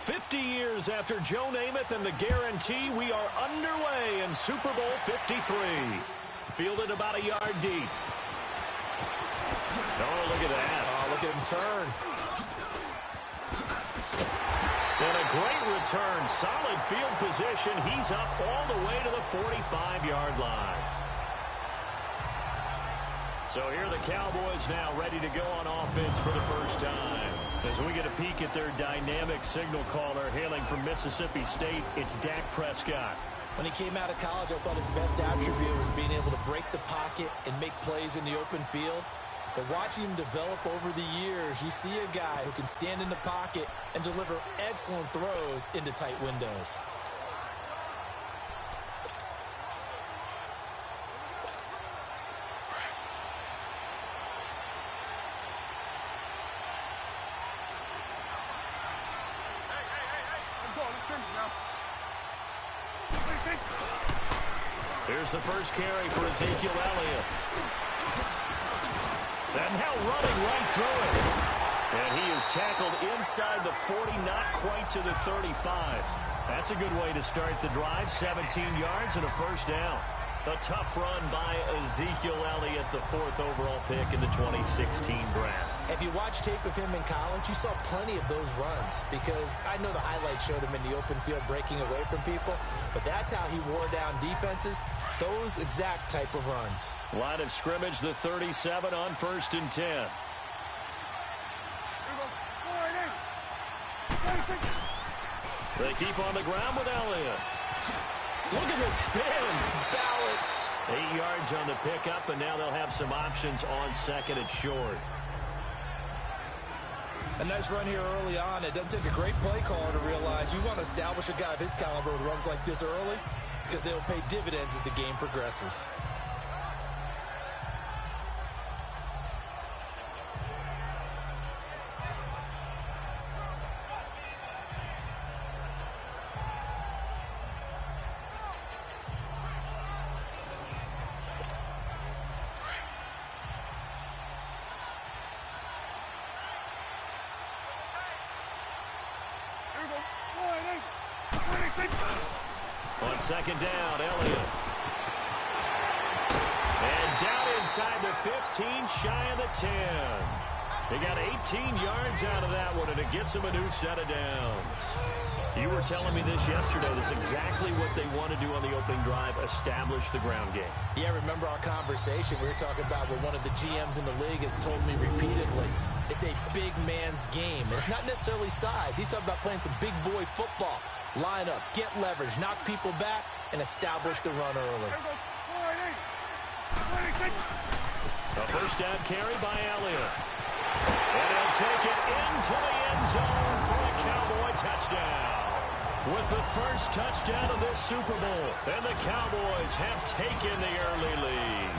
50 years after Joe Namath and the guarantee, we are underway in Super Bowl 53. Fielded about a yard deep. Oh, look at that. Oh, look at him turn. And a great return. Solid field position. He's up all the way to the 45-yard line. So here are the Cowboys now ready to go on offense for the first time. As we get a peek at their dynamic signal caller hailing from Mississippi State, it's Dak Prescott. When he came out of college, I thought his best attribute was being able to break the pocket and make plays in the open field. But watching him develop over the years, you see a guy who can stand in the pocket and deliver excellent throws into tight windows. Here's the first carry for Ezekiel Elliott. And now running right through it. And he is tackled inside the 40, not quite to the 35. That's a good way to start the drive. 17 yards and a first down. A tough run by Ezekiel Elliott, the 4th overall pick in the 2016 draft. If you watch tape of him in college, you saw plenty of those runs because I know the highlights showed him in the open field breaking away from people, but that's how he wore down defenses, those exact type of runs. Line of scrimmage, the 37 on 1st and 10. They keep on the ground with Elliott. Look at the spin. Balance. 8 yards on the pickup, and now they'll have some options on 2nd and short. A nice run here early on. It doesn't take a great play caller to realize you want to establish a guy of his caliber with runs like this early because they'll pay dividends as the game progresses. On 2nd down, Elliott. And down inside the 15, shy of the 10. They got 18 yards out of that one, and it gets them a new set of downs. You were telling me this yesterday. This is exactly what they want to do on the opening drive, establish the ground game. Yeah, remember our conversation we were talking about what one of the GMs in the league has told me repeatedly. It's a big man's game. And it's not necessarily size. He's talking about playing some big boy football. Line up, get leverage, knock people back, and establish the run early. A first down carry by Elliott. And he'll take it into the end zone for a Cowboy touchdown. With the first touchdown of this Super Bowl. And the Cowboys have taken the early lead.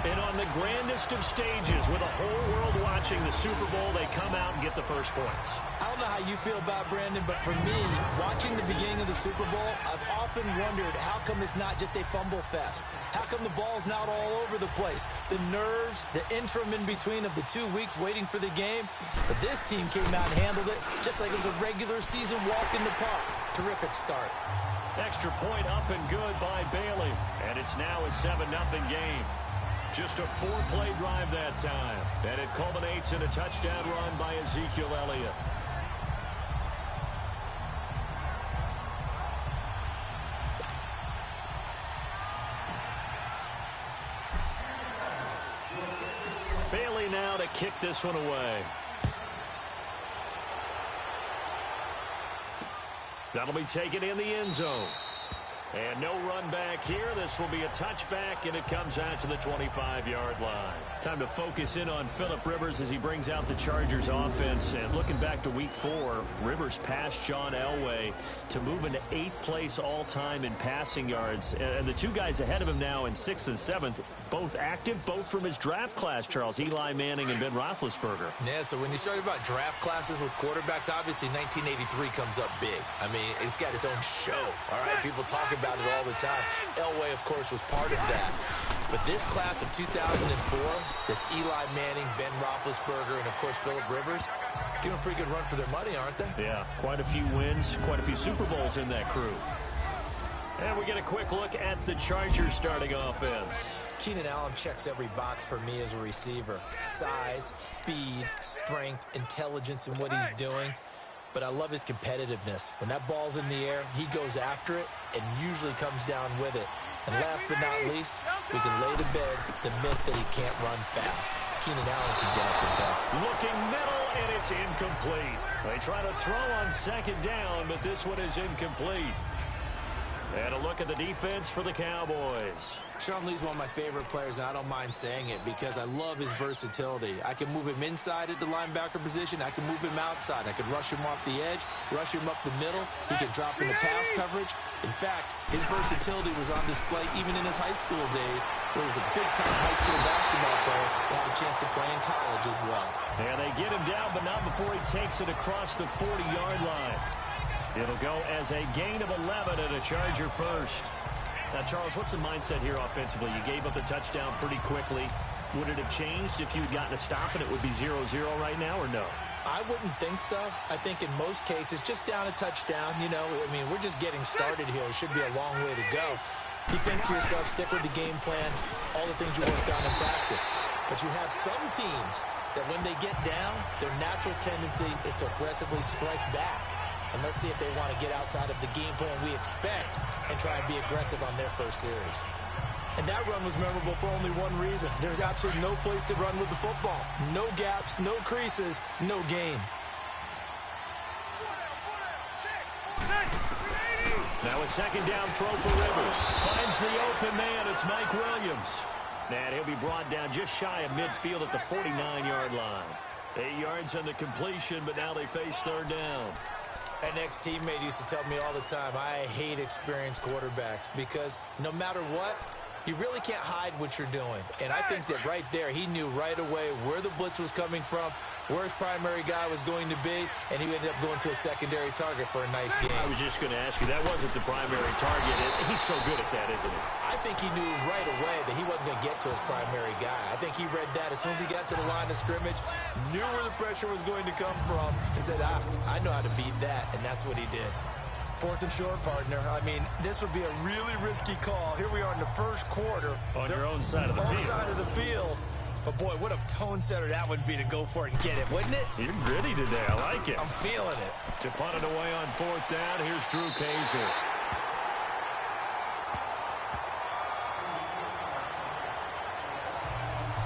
And on the grandest of stages, with the whole world watching the Super Bowl, they come out and get the first points. I don't know how you feel about Brandon, but for me, watching the beginning of the Super Bowl, I've often wondered how come it's not just a fumble fest? How come the ball's not all over the place? The nerves, the interim in between of the 2 weeks waiting for the game. But this team came out and handled it just like it was a regular season walk in the park. Terrific start. Extra point up and good by Bailey. And it's now a 7-0 game. Just a 4-play drive that time. And it culminates in a touchdown run by Ezekiel Elliott. Bailey now to kick this one away. That'll be taken in the end zone. And no run back here. This will be a touchback, and it comes out to the 25-yard line. Time to focus in on Phillip Rivers as he brings out the Chargers offense. And looking back to Week 4, Rivers passed John Elway to move into 8th place all-time in passing yards. And the two guys ahead of him now in 6th and 7th, both active, both from his draft class, Charles. Eli Manning and Ben Roethlisberger. Yeah, so when you start about draft classes with quarterbacks, obviously 1983 comes up big. I mean, it's got its own show, all right? People talk about it all the time. Elway, of course, was part of that. But this class of 2004, that's Eli Manning, Ben Roethlisberger, and, of course, Phillip Rivers, Giving them a pretty good run for their money, aren't they? Yeah, quite a few wins, quite a few Super Bowls in that crew. And we get a quick look at the Chargers starting offense. Keenan Allen checks every box for me as a receiver. Size, speed, strength, intelligence in what he's doing. But I love his competitiveness. When that ball's in the air, he goes after it and usually comes down with it. And last but not least, we can lay to bed the myth that he can't run fast. Keenan Allen can get up and go. Looking middle, and it's incomplete. They try to throw on second down, but this one is incomplete. And a look at the defense for the Cowboys. Sean Lee's one of my favorite players, and I don't mind saying it because I love his versatility. I can move him inside at the linebacker position. I can move him outside. I could rush him off the edge, rush him up the middle. He can drop into pass coverage. In fact, his versatility was on display even in his high school days, where he was a big-time high school basketball player that had a chance to play in college as well. And they get him down, but not before he takes it across the 40-yard line. It'll go as a gain of 11 and a Charger first. Now, Charles, what's the mindset here offensively? You gave up the touchdown pretty quickly. Would it have changed if you had gotten a stop and it would be 0-0 right now, or no? I wouldn't think so. I think in most cases, just down a touchdown, you know, I mean, we're just getting started here. It should be a long way to go. You think to yourself, stick with the game plan, all the things you worked on in practice. But you have some teams that when they get down, their natural tendency is to aggressively strike back. And let's see if they want to get outside of the game plan we expect and try and be aggressive on their first series. And that run was memorable for only one reason. There's absolutely no place to run with the football. No gaps, no creases, no gain. Now a second down throw for Rivers. Finds the open man. It's Mike Williams. And he'll be brought down just shy of midfield at the 49-yard line. 8 yards on the completion, but now they face third down. An ex-teammate used to tell me all the time, I hate experienced quarterbacks because no matter what, you really can't hide what you're doing. And I think that right there, he knew right away where the blitz was coming from, where his primary guy was going to be, and he ended up going to a secondary target for a nice game. I was just going to ask you, that wasn't the primary target. He's so good at that, isn't he? I think he knew right away that he wasn't going to get to his primary guy. I think he read that as soon as he got to the line of scrimmage, knew where the pressure was going to come from, and said, I know how to beat that, and that's what he did. Fourth and short, partner. I mean, this would be a really risky call. Here we are in the first quarter. On your own side of the field. On side of the field. But, boy, what a tone setter that would be to go for it and get it, wouldn't it? You're gritty today. I like it. I'm feeling it. To punt it away on fourth down, here's Drew Kaiser.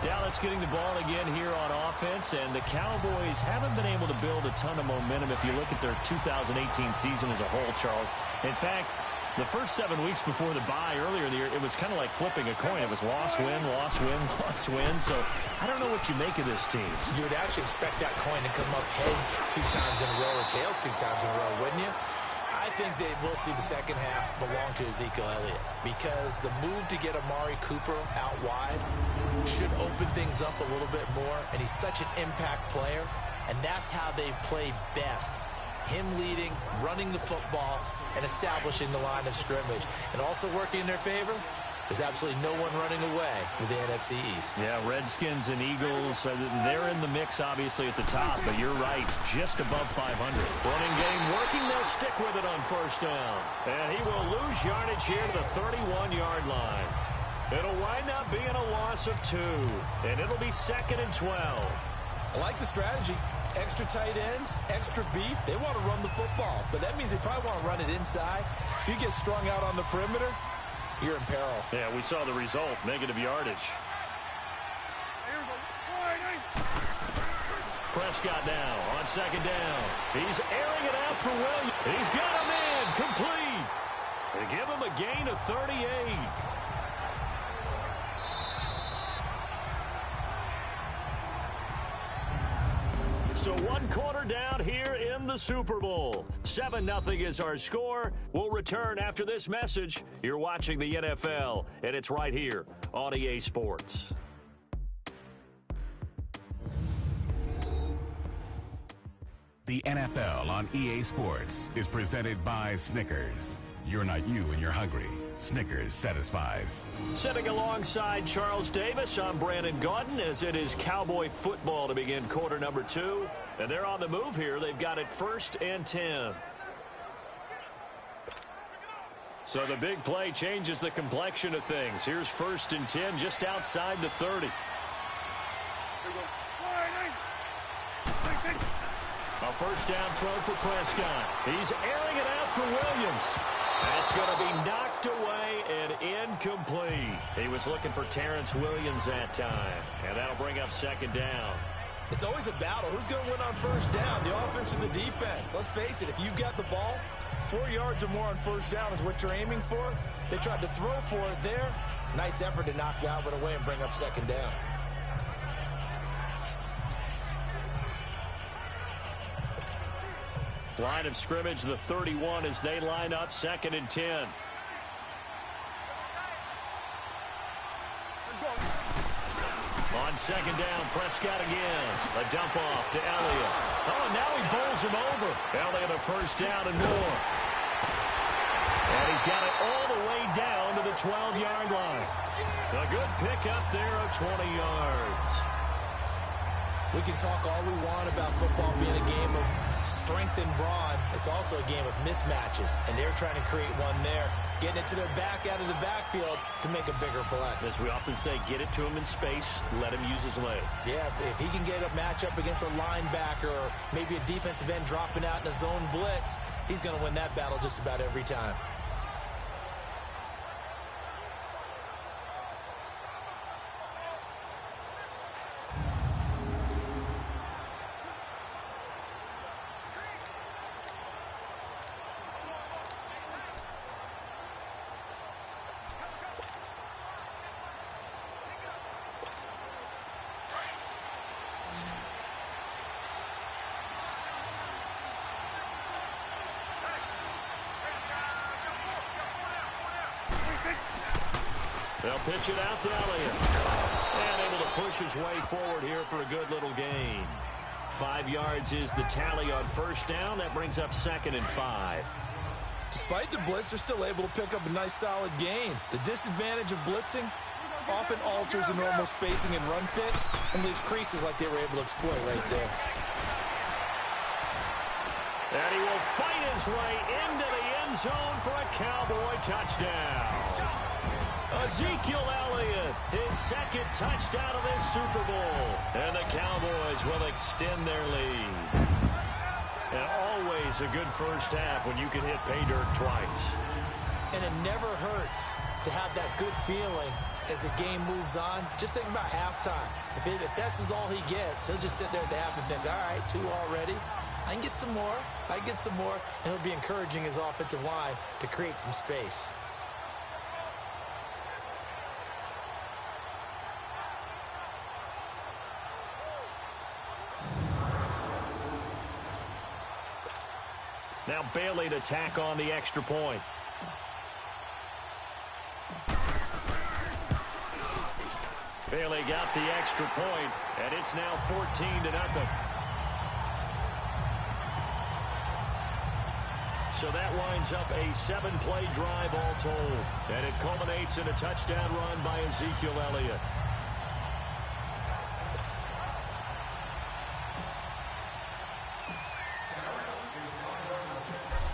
Dallas getting the ball again here on offense, and the Cowboys haven't been able to build a ton of momentum if you look at their 2018 season as a whole, Charles. In fact, the first 7 weeks before the bye earlier in the year, it was kind of like flipping a coin. It was loss, win, loss, win, loss, win. So I don't know what you make of this team. You would actually expect that coin to come up heads 2 times in a row or tails 2 times in a row, wouldn't you? I think they will see the second half belong to Ezekiel Elliott because the move to get Amari Cooper out wide should open things up a little bit more, and he's such an impact player, and that's how they play best. Him leading, running the football, and establishing the line of scrimmage. And also working in their favor, there's absolutely no one running away with the NFC East. Yeah, Redskins and Eagles, they're in the mix, obviously, at the top, but you're right, just above 500. Running game working, they'll stick with it on first down. And he will lose yardage here to the 31-yard line. It'll wind up being a loss of 2, and it'll be 2nd and 12. I like the strategy. Extra tight ends, extra beef. They want to run the football, but that means they probably want to run it inside. If you get strung out on the perimeter, you're in peril. Yeah, we saw the result, negative yardage. Prescott now on second down. He's airing it out for Williams. He's got him in, complete. They give him a gain of 38. So 1 quarter down here in the Super Bowl. 7-0 is our score. We'll return after this message. You're watching the NFL, and it's right here on EA Sports. The NFL on EA Sports is presented by Snickers. You're not you when you're hungry. Snickers satisfies. Sitting alongside Charles Davis, I'm Brandon Gaudin as it is Cowboy football to begin quarter number 2. And they're on the move here. They've got it 1st and 10. So the big play changes the complexion of things. Here's 1st and 10 just outside the 30. A first down throw for Prescott. He's airing it out for Williams. That's going to be knocked away and incomplete. He was looking for Terrence Williams that time. And that'll bring up 2nd down. It's always a battle. Who's going to win on 1st down, the offense or the defense? Let's face it, if you've got the ball, 4 yards or more on 1st down is what you're aiming for. They tried to throw for it there. Nice effort to knock Galvin away and bring up 2nd down. Line of scrimmage, the 31 as they line up 2nd and 10. On 2nd down, Prescott again. A dump off to Elliott. Oh, and now he bowls him over. Elliott a 1st down and more. And he's got it all the way down to the 12-yard line. A good pickup there of 20 yards. We can talk all we want about football being a game of strength and brawn. It's also a game of mismatches, and they're trying to create one there, getting it to their back out of the backfield to make a bigger play. As we often say, get it to him in space, let him use his leg. Yeah, if he can get a matchup against a linebacker or maybe a defensive end dropping out in a zone blitz, he's going to win that battle just about every time. They'll pitch it out to Elliott. And able to push his way forward here for a good little gain. 5 yards is the tally on 1st down. That brings up 2nd and 5. Despite the blitz, they're still able to pick up a nice solid gain. The disadvantage of blitzing often alters the normal spacing and run fits and leaves creases like they were able to exploit right there. And he will fight his way into the end zone for a Cowboy touchdown. Ezekiel Elliott, his 2nd touchdown of this Super Bowl. And the Cowboys will extend their lead. And always a good 1st half when you can hit pay dirt twice. And it never hurts to have that good feeling as the game moves on. Just think about halftime. If that's all he gets, he'll just sit there at the half and think, all right, 2 already. I can get some more. I can get some more. And it'll be encouraging his offensive line to create some space. Now Bailey to tack on the extra point. Bailey got the extra point, and it's now 14-0. So that winds up a 7-play drive all told. And it culminates in a touchdown run by Ezekiel Elliott.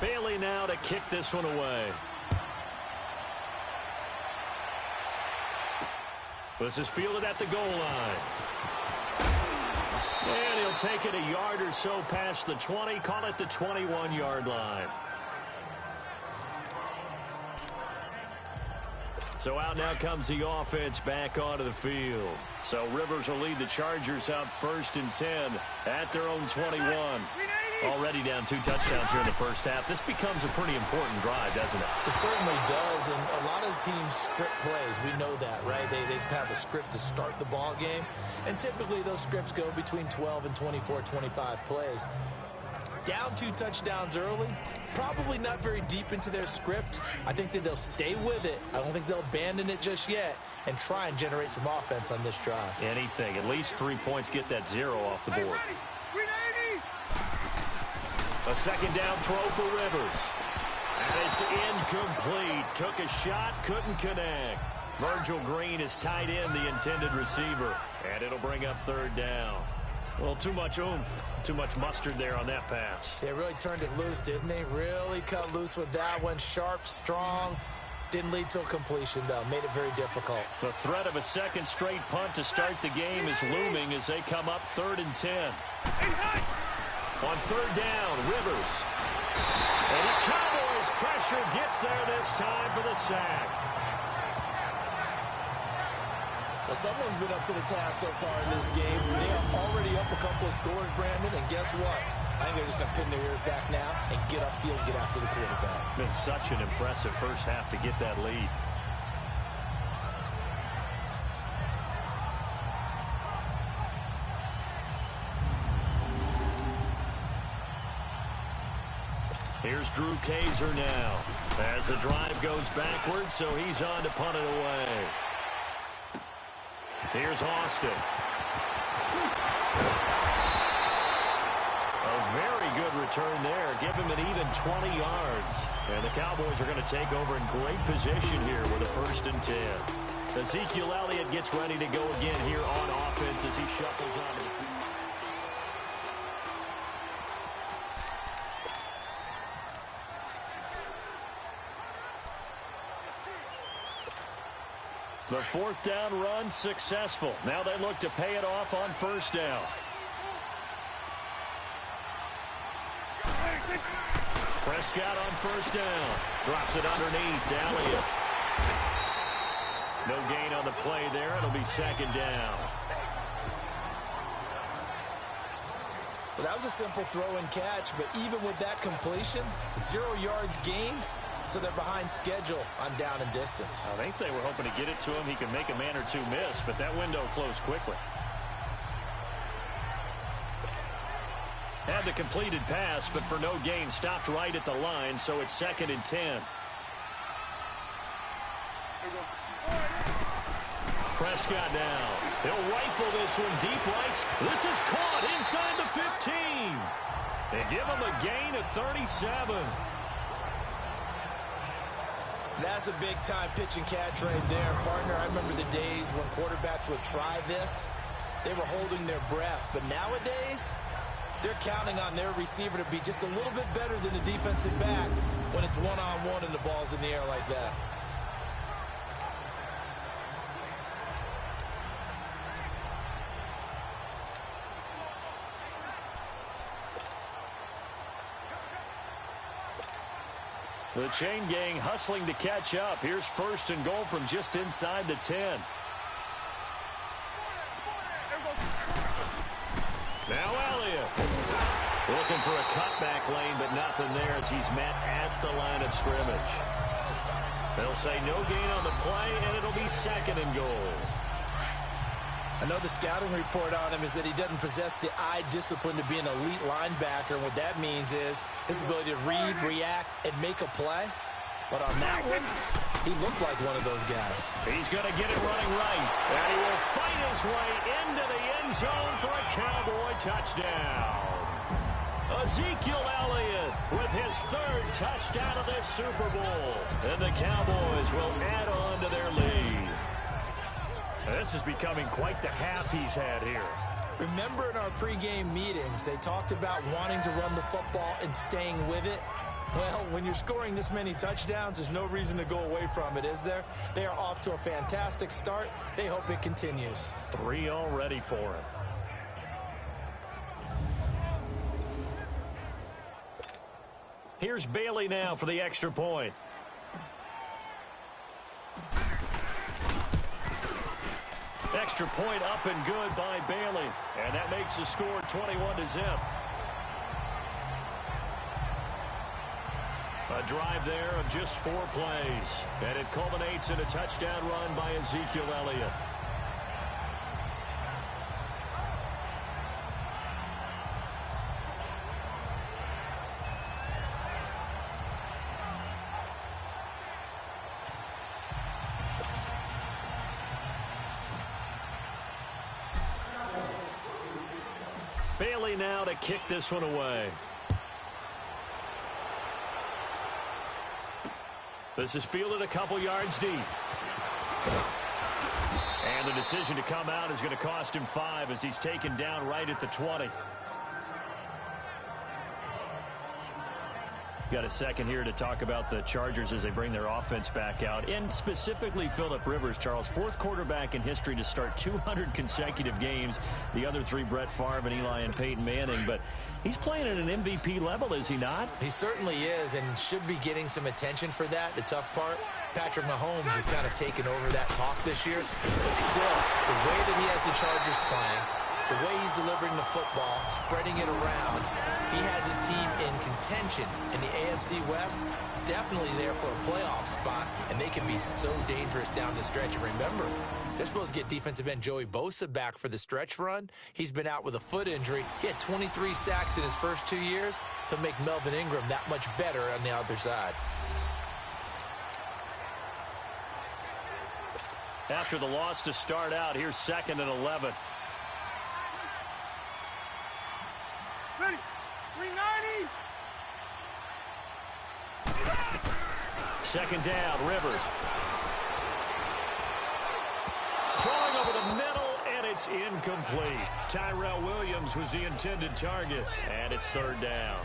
Bailey now to kick this one away. This is fielded at the goal line. And he'll take it a yard or so past the 20, call it the 21-yard line. So out now comes the offense back onto the field. So Rivers will lead the Chargers out 1st and 10 at their own 21. Already down 2 touchdowns here in the 1st half. This becomes a pretty important drive, doesn't it? It certainly does, and a lot of the teams script plays. We know that, right? They have a script to start the ball game, and typically those scripts go between 12 and 24, 25 plays. Down 2 touchdowns early, probably not very deep into their script. I think that they'll stay with it. I don't think they'll abandon it just yet and try and generate some offense on this drive. Anything. At least 3 points, get that 0 off the board. A 2nd down throw for Rivers. And it's incomplete. Took a shot, couldn't connect. Virgil Green is tied in the intended receiver. And it'll bring up third down. Well, too much oomph, too much mustard there on that pass. They really turned it loose, didn't they? Really cut loose with that one. Sharp, strong. Didn't lead to a completion, though. Made it very difficult. The threat of a second straight punt to start the game is looming as they come up 3rd and 10. On third down, Rivers. And the Cowboys pressure gets there this time for the sack. Well, someone's been up to the task so far in this game. They are already up a couple of scores, Brandon, and guess what? I think they're just going to pin their ears back now and get upfield and get after the quarterback. Been such an impressive first half to get that lead. Here's Drew Kaiser now as the drive goes backwards, so he's on to punt it away. Here's Austin. A very good return there. Give him an even 20 yards. And the Cowboys are going to take over in great position here with a 1st and 10. Ezekiel Elliott gets ready to go again here on offense as he shuffles onto the field. The 4th down run successful. Now they look to pay it off on 1st down. Prescott on 1st down. Drops it underneath to Elliott. No gain on the play there. It'll be 2nd down. Well, that was a simple throw and catch, but even with that completion, 0 yards gained. So they're behind schedule on down and distance. I think they were hoping to get it to him. He can make a man or two miss, but that window closed quickly. Had the completed pass, but for no gain, stopped right at the line, so it's 2nd and 10. Prescott now. He'll rifle this one deep right. This is caught inside the 15. They give him a gain of 37. That's a big-time pitch and catch right there, partner. I remember the days when quarterbacks would try this. They were holding their breath. But nowadays, they're counting on their receiver to be just a little bit better than the defensive back when it's one-on-one and the ball's in the air like that. The chain gang hustling to catch up. Here's 1st and goal from just inside the 10. Now Elliott. Looking for a cutback lane, but nothing there as he's met at the line of scrimmage. They'll say no gain on the play, and it'll be 2nd and goal. I know the scouting report on him is that he doesn't possess the eye discipline to be an elite linebacker. And what that means is his ability to read, react, and make a play. But on that one, he looked like one of those guys. He's going to get it running right. And he will fight his way into the end zone for a Cowboy touchdown. Ezekiel Elliott with his 3rd touchdown of this Super Bowl. And the Cowboys will add on to their lead. This is becoming quite the half he's had here. Remember in our pregame meetings, they talked about wanting to run the football and staying with it. Well, when you're scoring this many touchdowns, there's no reason to go away from it, is there? They are off to a fantastic start. They hope it continues. 3 already for him. Here's Bailey now for the extra point. Extra point up and good by Bailey. And that makes the score 21-0. A drive there of just 4 plays. And it culminates in a touchdown run by Ezekiel Elliott. Bailey now to kick this one away. This is fielded a couple yards deep. And the decision to come out is going to cost him 5 as he's taken down right at the 20. Got a second here to talk about the Chargers as they bring their offense back out, and specifically Phillip Rivers, Charles, 4th quarterback in history to start 200 consecutive games. The other 3, Brett Favre and Eli and Peyton Manning, but he's playing at an MVP level, is he not? He certainly is, and should be getting some attention for that. The tough part, Patrick Mahomes has kind of taken over that talk this year, but still, the way that he has the Chargers playing, the way he's delivering the football, spreading it around, he has his team in contention in the AFC West, definitely there for a playoff spot, and they can be so dangerous down the stretch. And remember, they're supposed to get defensive end Joey Bosa back for the stretch run. He's been out with a foot injury. He had 23 sacks in his first 2 years. He'll make Melvin Ingram that much better on the other side. After the loss to start out, here's 2nd and 11. Ready. 390. 2nd down, Rivers. Throwing over the middle, and it's incomplete. Tyrell Williams was the intended target, and it's 3rd down.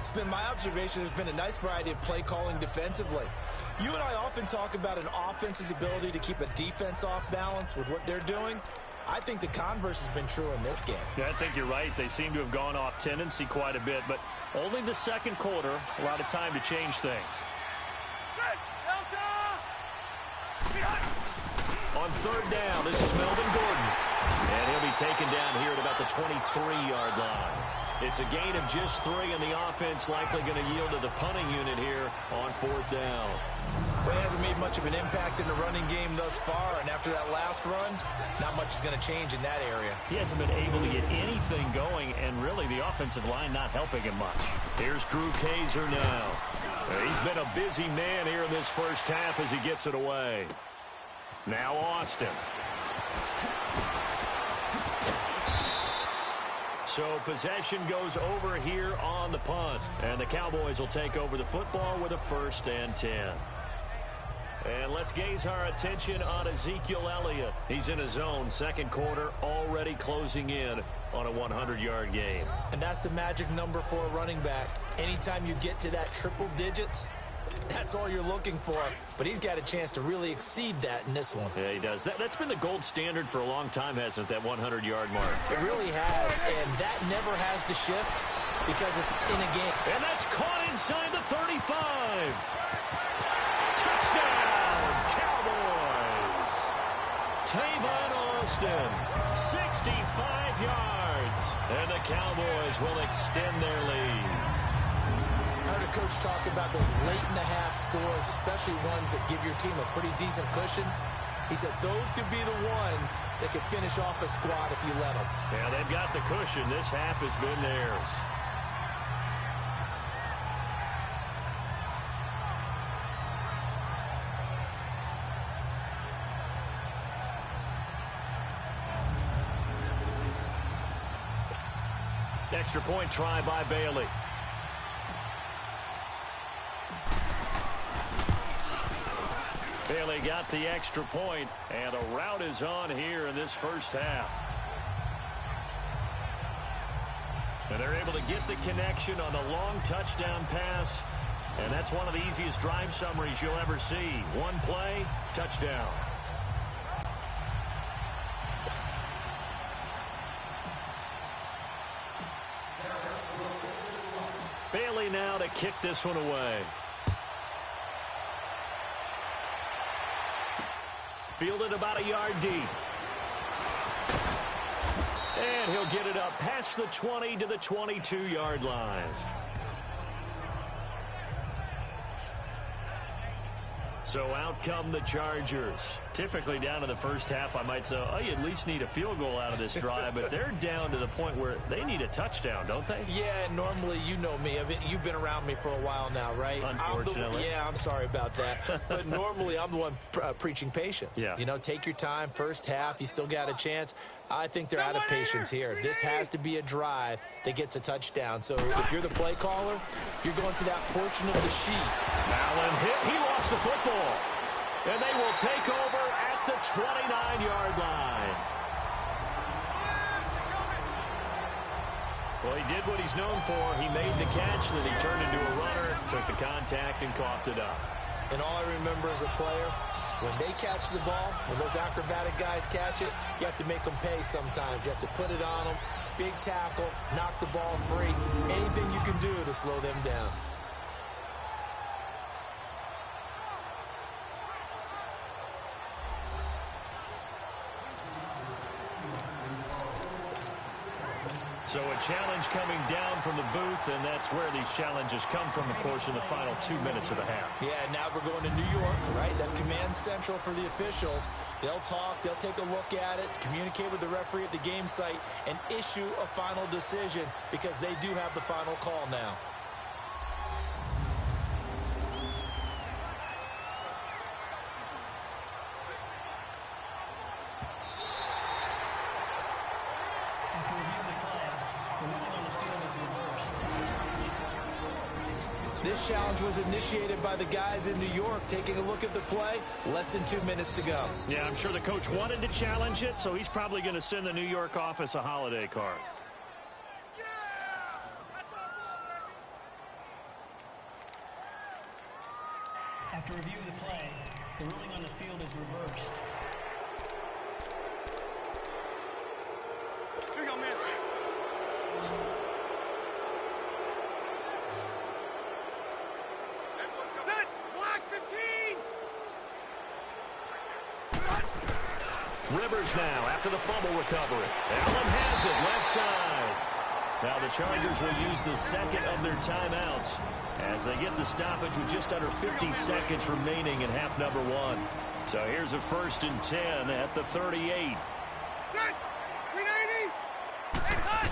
It's been my observation there's been a nice variety of play calling defensively. You and I often talk about an offense's ability to keep a defense off balance with what they're doing. I think the converse has been true in this game. Yeah, I think you're right. They seem to have gone off tendency quite a bit, but only the 2nd quarter, a lot of time to change things. On 3rd down, this is Melvin Gordon. And he'll be taken down here at about the 23-yard line. It's a gain of just 3, and the offense likely going to yield to the punting unit here on 4th down. Well, he hasn't made much of an impact in the running game thus far, and after that last run, not much is going to change in that area. He hasn't been able to get anything going, and really the offensive line not helping him much. Here's Drew Kaiser now. He's been a busy man here in this first half as he gets it away. Now Austin. So possession goes over here on the punt. And the Cowboys will take over the football with a 1st and 10. And let's gaze our attention on Ezekiel Elliott. He's in his zone, 2nd quarter, already closing in on a 100-yard game. And that's the magic number for a running back. Anytime you get to that triple digits, that's all you're looking for. But he's got a chance to really exceed that in this one. Yeah, he does. That's been the gold standard for a long time, hasn't it, that 100-yard mark? It really has, and that never has to shift because it's in a game. And that's caught inside the 35. Touchdown, Cowboys. Tavon Austin, 65 yards. And the Cowboys will extend their lead. I heard a coach talk about those late-in-the-half scores, especially ones that give your team a pretty decent cushion. He said those could be the ones that could finish off a squad if you let them. Yeah, they've got the cushion. This half has been theirs. Extra point try by Bailey. Bailey got the extra point, and a rout is on here in this first half. And they're able to get the connection on the long touchdown pass, and that's one of the easiest drive summaries you'll ever see. One play, touchdown. Bailey now to kick this one away. Fielded about a yard deep. And he'll get it up past the 20 to the 22-yard line. So out come the Chargers. Typically down in the first half, I might say, oh, you at least need a field goal out of this drive. But they're down to the point where they need a touchdown, don't they? Yeah, normally you know me. You've been around me for a while now, right? Unfortunately. I'm sorry about that. But normally I'm the one preaching patience. Yeah. You know, take your time, first half, you still got a chance. I think they're out of patience here. This has to be a drive that gets a touchdown. So if you're the play caller, you're going to that portion of the sheet. Allen hit. He lost the football. And they will take over at the 29-yard line. Well, he did what he's known for. He made the catch, then he turned into a runner, took the contact, and coughed it up. And all I remember as a player, when they catch the ball, when those acrobatic guys catch it, you have to make them pay sometimes. You have to put it on them, big tackle, knock the ball free, anything you can do to slow them down. So a challenge coming down from the booth, and that's where these challenges come from, of course, in the final 2 minutes of the half. Yeah, now we're going to New York, right? That's command central for the officials. They'll talk, they'll take a look at it, communicate with the referee at the game site, and issue a final decision because they do have the final call now. This challenge was initiated by the guys in New York. Taking a look at the play, less than 2 minutes to go. Yeah, I'm sure the coach wanted to challenge it, so he's probably going to send the New York office a holiday card. After review of the play, the ruling on the field is reversed. Here you go, man. Set! Block 15! Rivers now after the fumble recovery. Allen has it left side. Now the Chargers will use the second of their timeouts as they get the stoppage with just under 50 seconds remaining in half number one. So here's a 1st and 10 at the 38. Set! 390! And hot!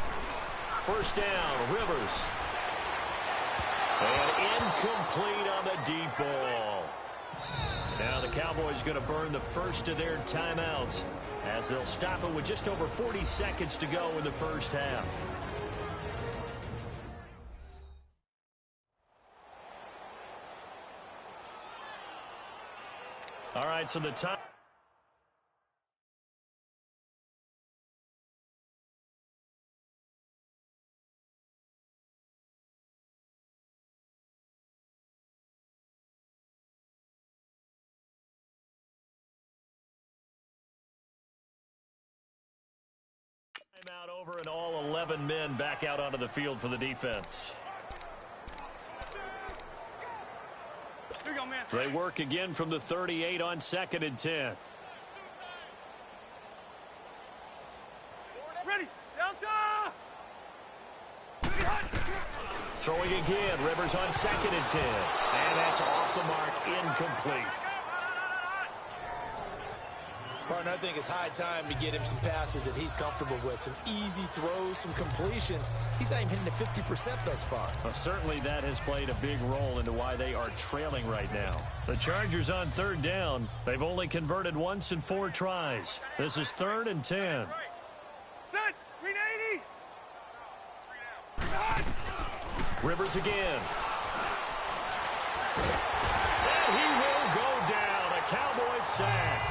First down, Rivers. And incomplete on the deep ball. Now the Cowboys going to burn the first of their timeouts as they'll stop it with just over 40 seconds to go in the first half. All right, so the time. Timeout over and all 11 men back out onto the field for the defense. Here you go, man. They work again from the 38 on 2nd and 10. Ready! Delta! Throwing again, Rivers on 2nd and 10. And that's off the mark, incomplete. Partner, I think it's high time to get him some passes that he's comfortable with. Some easy throws, some completions. He's not even hitting the 50% thus far. Well, certainly that has played a big role into why they are trailing right now. The Chargers on 3rd down. They've only converted once in 4 tries. This is 3rd and 10. Set! 380! Rivers again. And he will go down. A Cowboys sack.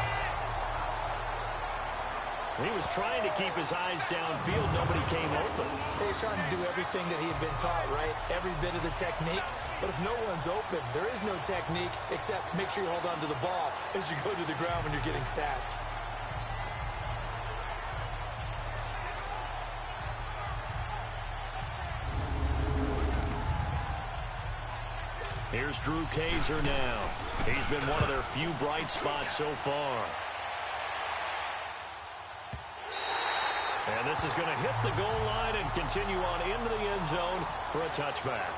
He was trying to keep his eyes downfield. Nobody came open. He's trying to do everything that he had been taught, right? Every bit of the technique. But if no one's open, there is no technique except make sure you hold on to the ball as you go to the ground when you're getting sacked. Here's Drew Kaiser now. He's been one of their few bright spots so far. And this is going to hit the goal line and continue on into the end zone for a touchback.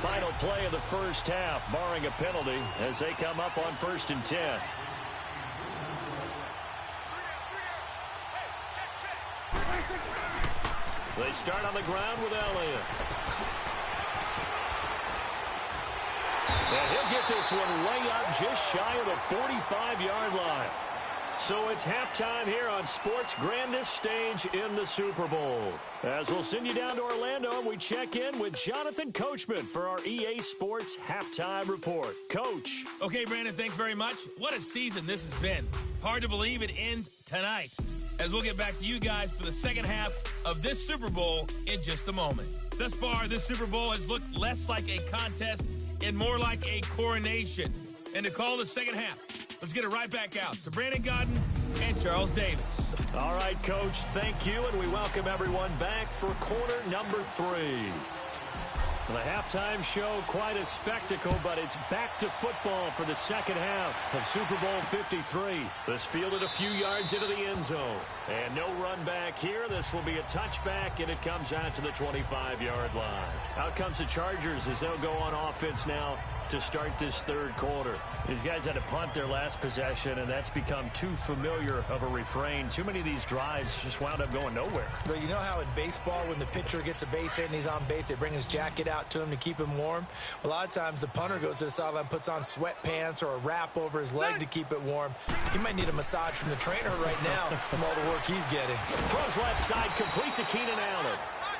Final play of the first half, barring a penalty, as they come up on 1st and 10. They start on the ground with Elliott. And he'll get this one way up just shy of the 45-yard line. So it's halftime here on sports' grandest stage in the Super Bowl. As we'll send you down to Orlando, and we check in with Jonathan Coachman for our EA Sports Halftime Report. Coach. Okay, Brandon, thanks very much. What a season this has been. Hard to believe it ends tonight. As we'll get back to you guys for the second half of this Super Bowl in just a moment. Thus far, this Super Bowl has looked less like a contest and more like a coronation. And to call the second half, let's get it right back out to Brandon Gaudin and Charles Davis. All right, Coach, thank you, and we welcome everyone back for quarter number 3. The halftime show, quite a spectacle, but it's back to football for the second half of Super Bowl 53. This fielded a few yards into the end zone. And no run back here. This will be a touchback, and it comes out to the 25-yard line. Out comes the Chargers as they'll go on offense now to start this third quarter. These guys had to punt their last possession, and that's become too familiar of a refrain. Too many of these drives just wound up going nowhere. But you know how in baseball, when the pitcher gets a base hit and he's on base, they bring his jacket out to him to keep him warm? A lot of times the punter goes to the sideline, puts on sweatpants or a wrap over his leg to keep it warm. He might need a massage from the trainer right now from all the work he's getting. Throws left side, complete to Keenan Allen.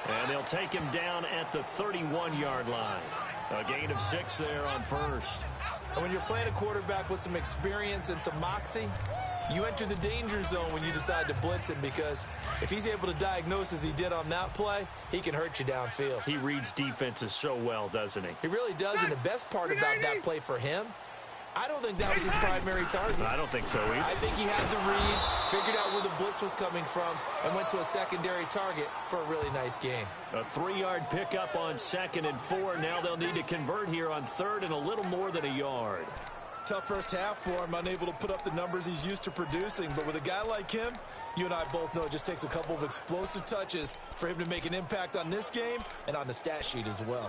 And they'll take him down at the 31-yard line. A gain of 6 there on first. And when you're playing a quarterback with some experience and some moxie, you enter the danger zone when you decide to blitz him, because if he's able to diagnose as he did on that play, he can hurt you downfield. He reads defenses so well, doesn't he? He really does, and the best part about that play for him, I don't think that was his primary target. I don't think so either. I think he had the read, figured out where the blitz was coming from, and went to a secondary target for a really nice gain. A 3-yard pickup on 2nd and 4. Now they'll need to convert here on 3rd and a little more than a yard. Tough first half for him, unable to put up the numbers he's used to producing. But with a guy like him, you and I both know it just takes a couple of explosive touches for him to make an impact on this game and on the stat sheet as well.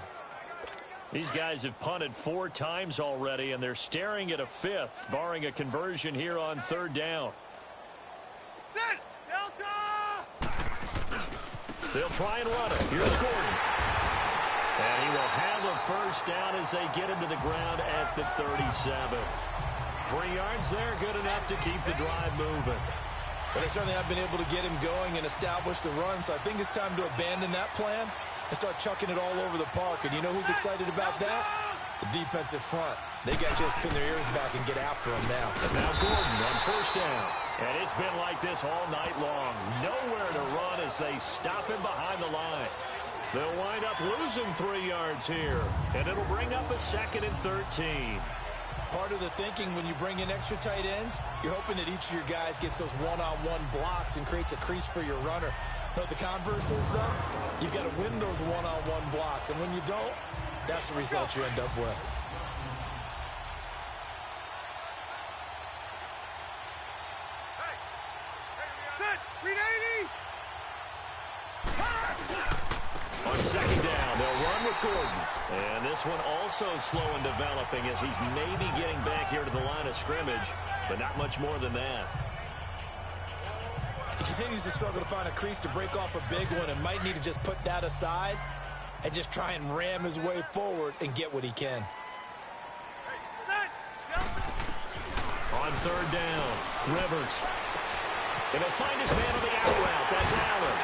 These guys have punted 4 times already, and they're staring at a 5th, barring a conversion here on 3rd down. Set! Delta! They'll try and run it. Here's Gordon. And he will have a first down as they get him to the ground at the 37. 3 yards there, good enough to keep the drive moving. But they certainly have been able to get him going and establish the run, so I think it's time to abandon that plan and start chucking it all over the park. And you know who's excited about that? The defensive front. They got to just pin their ears back and get after him now. Now Gordon on first down. And it's been like this all night long. Nowhere to run as they stop him behind the line. They'll wind up losing 3 yards here. And it'll bring up a 2nd and 13. Part of the thinking when you bring in extra tight ends, you're hoping that each of your guys gets those one-on-one blocks and creates a crease for your runner. You know what the converse is, though? You've got to win those one-on-one blocks, and when you don't, that's the result you end up with. Set! Read 80! On 2nd down, they'll run with Gordon. And this one also slow in developing as he's maybe getting back here to the line of scrimmage, but not much more than that. He continues to struggle to find a crease to break off a big one and might need to just put that aside and just try and ram his way forward and get what he can. Set! Delta! On 3rd down, Rivers. And he'll find his man on the out route. That's Allen.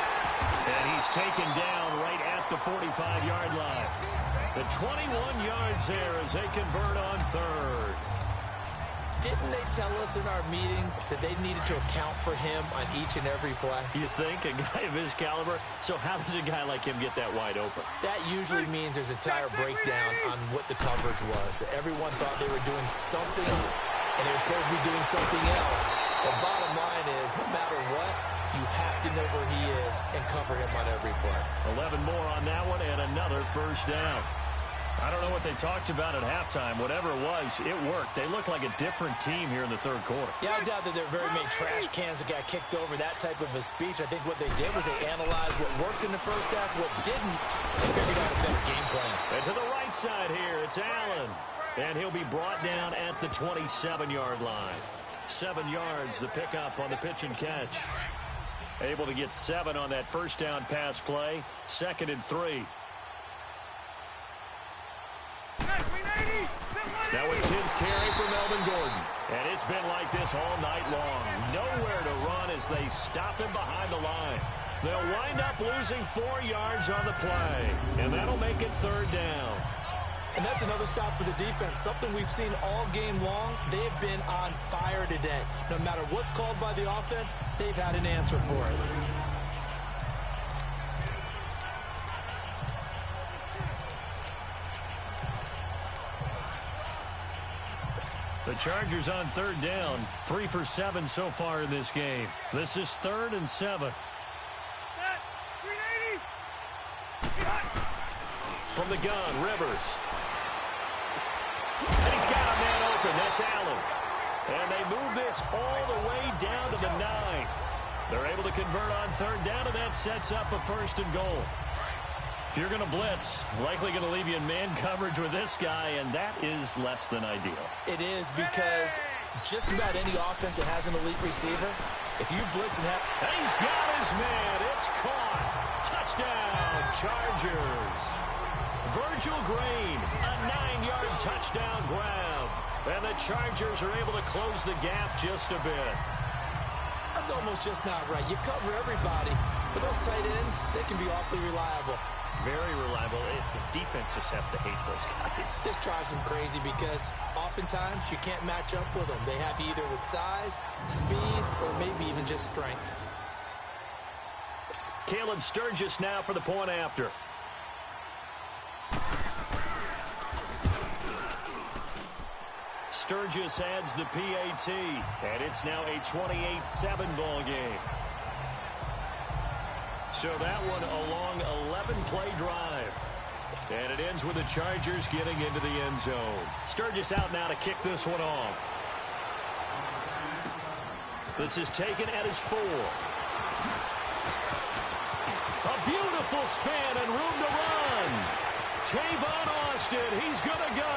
And he's taken down right at the 45-yard line. The 21 yards there as they convert on 3rd. Didn't they tell us in our meetings that they needed to account for him on each and every play? You think? A guy of his caliber? So how does a guy like him get that wide open? That usually means there's a tire breakdown on what the coverage was. That everyone thought they were doing something, and they were supposed to be doing something else. The bottom line is, no matter what, you have to know where he is and cover him on every play. 11 more on that one and another first down. I don't know what they talked about at halftime. Whatever it was, it worked. They looked like a different team here in the 3rd quarter. Yeah, I doubt that there are very many trash cans that got kicked over, that type of a speech. I think what they did was they analyzed what worked in the first half, what didn't, and figured out a better game plan. And to the right side here, it's Allen. And he'll be brought down at the 27-yard line. 7 yards, the pickup on the pitch and catch. Able to get 7 on that first down pass play. 2nd and 3. Now it's his carry for Melvin Gordon. And it's been like this all night long. Nowhere to run as they stop him behind the line. They'll wind up losing 4 yards on the play. And that'll make it 3rd down. And that's another stop for the defense, something we've seen all game long. They've been on fire today. No matter what's called by the offense, they've had an answer for it. The Chargers on 3rd down, 3 for 7 so far in this game. This is 3rd and 7. From the gun, Rivers. And he's got a man open. That's Allen. And they move this all the way down to the 9. They're able to convert on 3rd down, and that sets up a 1st and goal. If you're going to blitz, likely going to leave you in man coverage with this guy, and that is less than ideal. It is, because just about any offense that has an elite receiver, if you blitz and have... And he's got his man. It's caught. Touchdown, Chargers. Virgil Green, a 9-yard touchdown grab. And the Chargers are able to close the gap just a bit. That's almost just not right. You cover everybody, but those tight ends, they can be awfully reliable. Very reliable. The defense just has to hate those guys. This drives them crazy because oftentimes you can't match up with them. They have you either with size, speed, or maybe even just strength. Caleb Sturgis now for the point after. Sturgis adds the PAT, and it's now a 28-7 ball game. So that one a long 11-play drive. And it ends with the Chargers getting into the end zone. Sturgis out now to kick this one off. This is taken at his 4. A beautiful spin and room to run. Tavon Austin, he's going to go.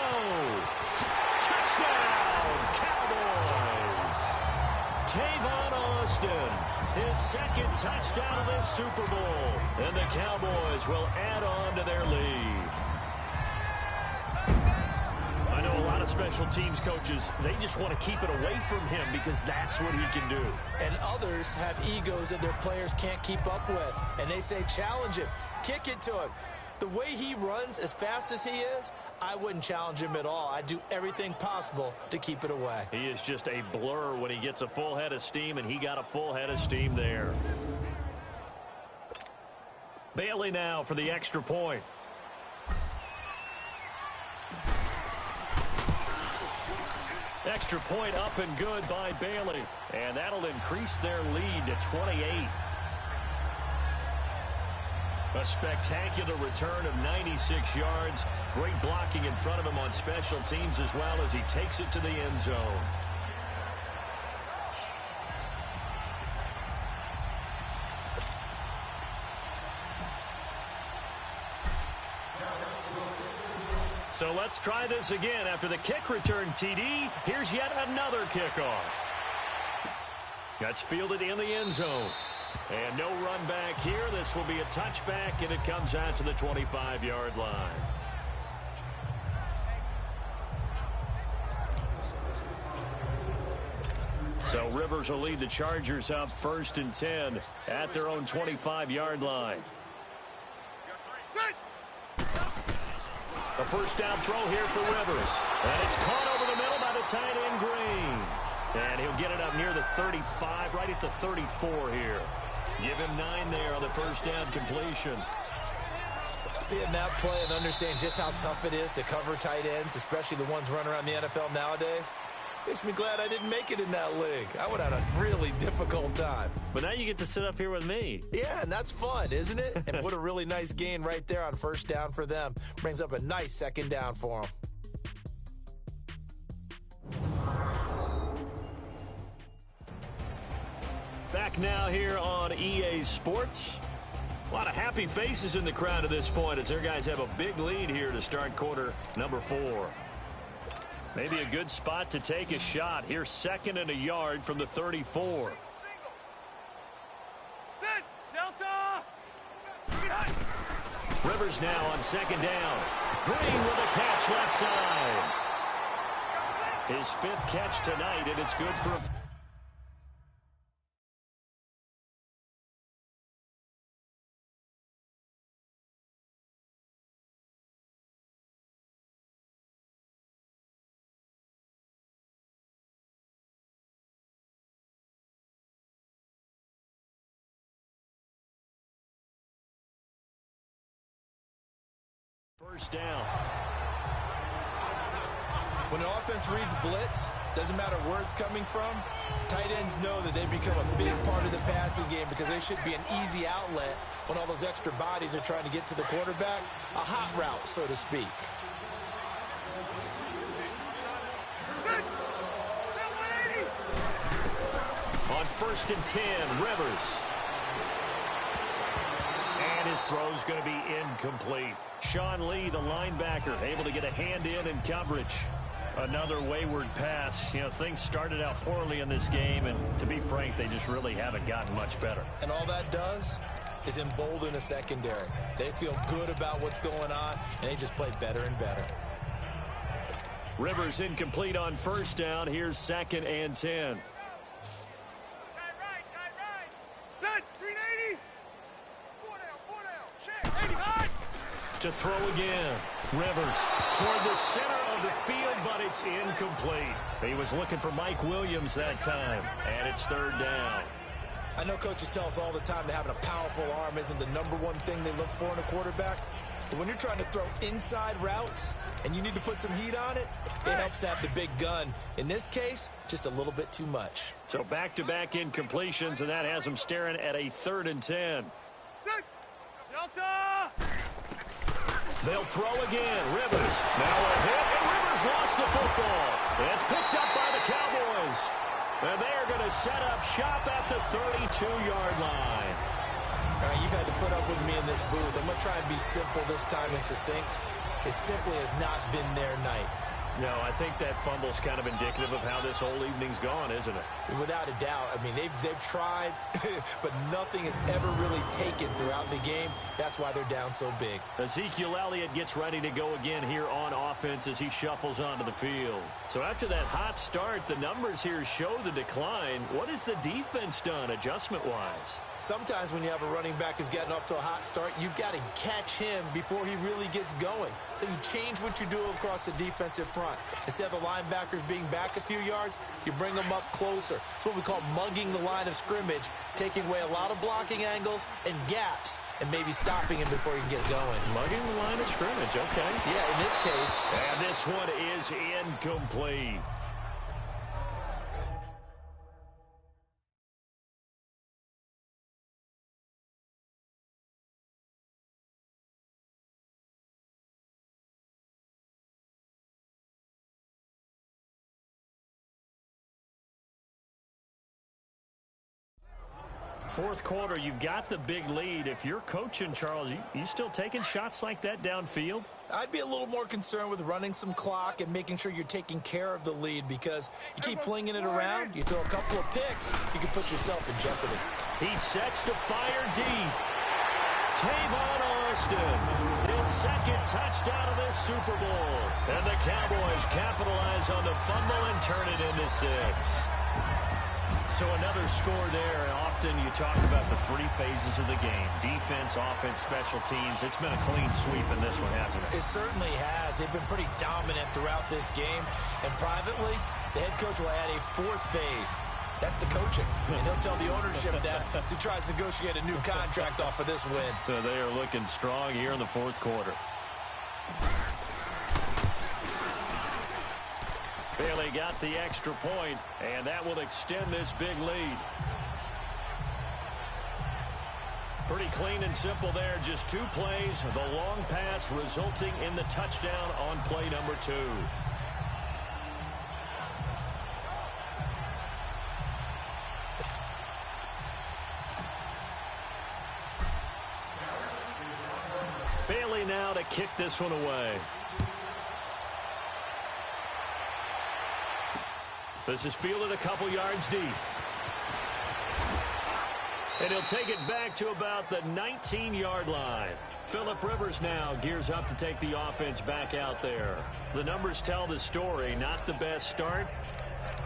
Touchdown, Cowboys. Tavon Austin, his 2nd touchdown of this Super Bowl. And the Cowboys will add on to their lead. I know a lot of special teams coaches, they just want to keep it away from him because that's what he can do. And others have egos that their players can't keep up with. And they say, challenge him, kick it to him. The way he runs as fast as he is, I wouldn't challenge him at all. I'd do everything possible to keep it away. He is just a blur when he gets a full head of steam, and he got a full head of steam there. Bailey now for the extra point. Extra point up and good by Bailey. And that'll increase their lead to 28. A spectacular return of 96 yards. Great blocking in front of him on special teams as well as he takes it to the end zone. So let's try this again. After the kick return TD, here's yet another kickoff. That's fielded in the end zone. And no run back here. This will be a touchback, and it comes out to the 25-yard line. So Rivers will lead the Chargers up 1st and 10 at their own 25-yard line. A first down throw here for Rivers. And it's caught over the middle by the tight end Green. And he'll get it up near the 35, right at the 34 here. Give him 9 there on the first down completion. Seeing that play and understanding just how tough it is to cover tight ends, especially the ones running around the NFL nowadays, makes me glad I didn't make it in that league. I would have had a really difficult time. But now you get to sit up here with me. Yeah, and that's fun, isn't it? And what a really nice gain right there on first down for them. Brings up a nice 2nd down for them. Back now here on EA Sports. A lot of happy faces in the crowd at this point as their guys have a big lead here to start quarter number 4. Maybe a good spot to take a shot. Here's 2nd and a yard from the 34. Rivers now on second down. Green with a catch left side. His 5th catch tonight, and it's good for a... First down. When an offense reads blitz, doesn't matter where it's coming from, tight ends know that they become a big part of the passing game because they should be an easy outlet when all those extra bodies are trying to get to the quarterback. A hot route, so to speak. On 1st and 10, Rivers. And his throw's going to be incomplete. Sean Lee, the linebacker, able to get a hand in coverage. Another wayward pass. You know, things started out poorly in this game, and to be frank, they just really haven't gotten much better. And all that does is embolden the secondary. They feel good about what's going on, and they just play better and better. Rivers incomplete on 1st down. Here's 2nd and 10. Tight right. Set, green 80. 4 down, check. 85. To throw again. Rivers toward the center of the field, but it's incomplete. He was looking for Mike Williams that time, and it's 3rd down. I know coaches tell us all the time that having a powerful arm isn't the #1 thing they look for in a quarterback. But when you're trying to throw inside routes and you need to put some heat on it, it helps to have the big gun. In this case, just a little bit too much. So back-to-back incompletions, and that has him staring at a 3rd and 10. Set, Delta. They'll throw again. Rivers. Now a hit, and Rivers lost the football. It's picked up by the Cowboys. And they're going to set up shop at the 32-yard line. All right, you've had to put up with me in this booth. I'm going to try and be simple this time and succinct. It simply has not been their night. No, I think that fumble's kind of indicative of how this whole evening's gone, isn't it? Without a doubt. I mean, they've tried, but nothing is ever really taken throughout the game. That's why they're down so big. Ezekiel Elliott gets ready to go again here on offense as he shuffles onto the field. So after that hot start, the numbers here show the decline. What has the defense done adjustment-wise? Sometimes when you have a running back who's getting off to a hot start, you've got to catch him before he really gets going. So you change what you do across the defensive front. Instead of the linebackers being back a few yards, you bring them up closer. It's what we call mugging the line of scrimmage, taking away a lot of blocking angles and gaps, and maybe stopping him before he can get going. Mugging the line of scrimmage, okay. Yeah, in this case. And this one is incomplete. Fourth quarter, you've got the big lead. If you're coaching, Charles, you still taking shots like that downfield? I'd be a little more concerned with running some clock and making sure you're taking care of the lead, because you keep flinging it around, you throw a couple of picks, you can put yourself in jeopardy. He sets to fire deep. Tavon Austin, his 2nd touchdown of this Super Bowl. And the Cowboys capitalize on the fumble and turn it into 6. So another score there. Often you talk about the 3 phases of the game: defense, offense, special teams. It's been a clean sweep in this one, hasn't it? It certainly has. They've been pretty dominant throughout this game. And privately, the head coach will add a 4th phase. That's the coaching. And he'll tell the ownership that as he tries to negotiate a new contract off of this win. So they are looking strong here in the 4th quarter. Bailey got the extra point, and that will extend this big lead. Pretty clean and simple there. Just 2 plays. The long pass resulting in the touchdown on play number 2. Bailey now to kick this one away. This is fielded a couple yards deep. And he'll take it back to about the 19-yard line. Philip Rivers now gears up to take the offense back out there. The numbers tell the story. Not the best start,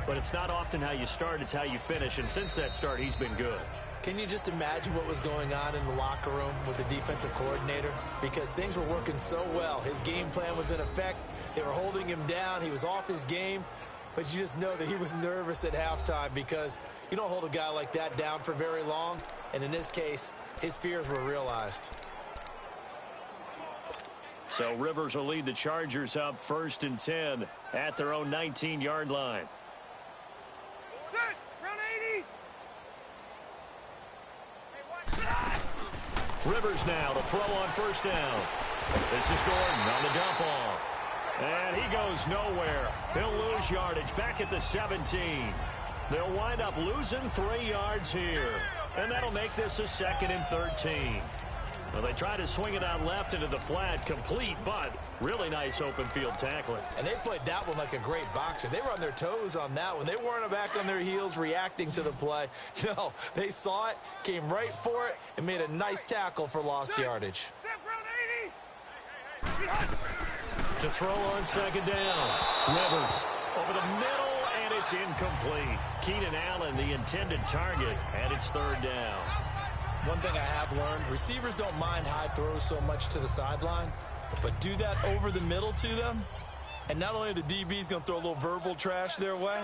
but it's not often how you start, it's how you finish. And since that start, he's been good. Can you just imagine what was going on in the locker room with the defensive coordinator? Because things were working so well. His game plan was in effect. They were holding him down. He was off his game. But you just know that he was nervous at halftime because you don't hold a guy like that down for very long. And in this case, his fears were realized. So Rivers will lead the Chargers up 1st and 10 at their own 19-yard line. Set. Round 80. Rivers now to throw on 1st down. This is Gordon on the dump off. And he goes nowhere. He'll lose yardage back at the 17. They'll wind up losing 3 yards here. And that'll make this a 2nd and 13. Well, they try to swing it out left into the flat, complete, but really nice open field tackling. And they played that one like a great boxer. They were on their toes on that one. They weren't back on their heels reacting to the play. No, they saw it, came right for it, and made a nice tackle for lost yardage. Set. Round 80. To throw on 2nd down. Rivers over the middle, and it's incomplete. Keenan Allen, the intended target, and it's 3rd down. One thing I have learned, receivers don't mind high throws so much to the sideline, but do that over the middle to them, and not only are the DBs going to throw a little verbal trash their way,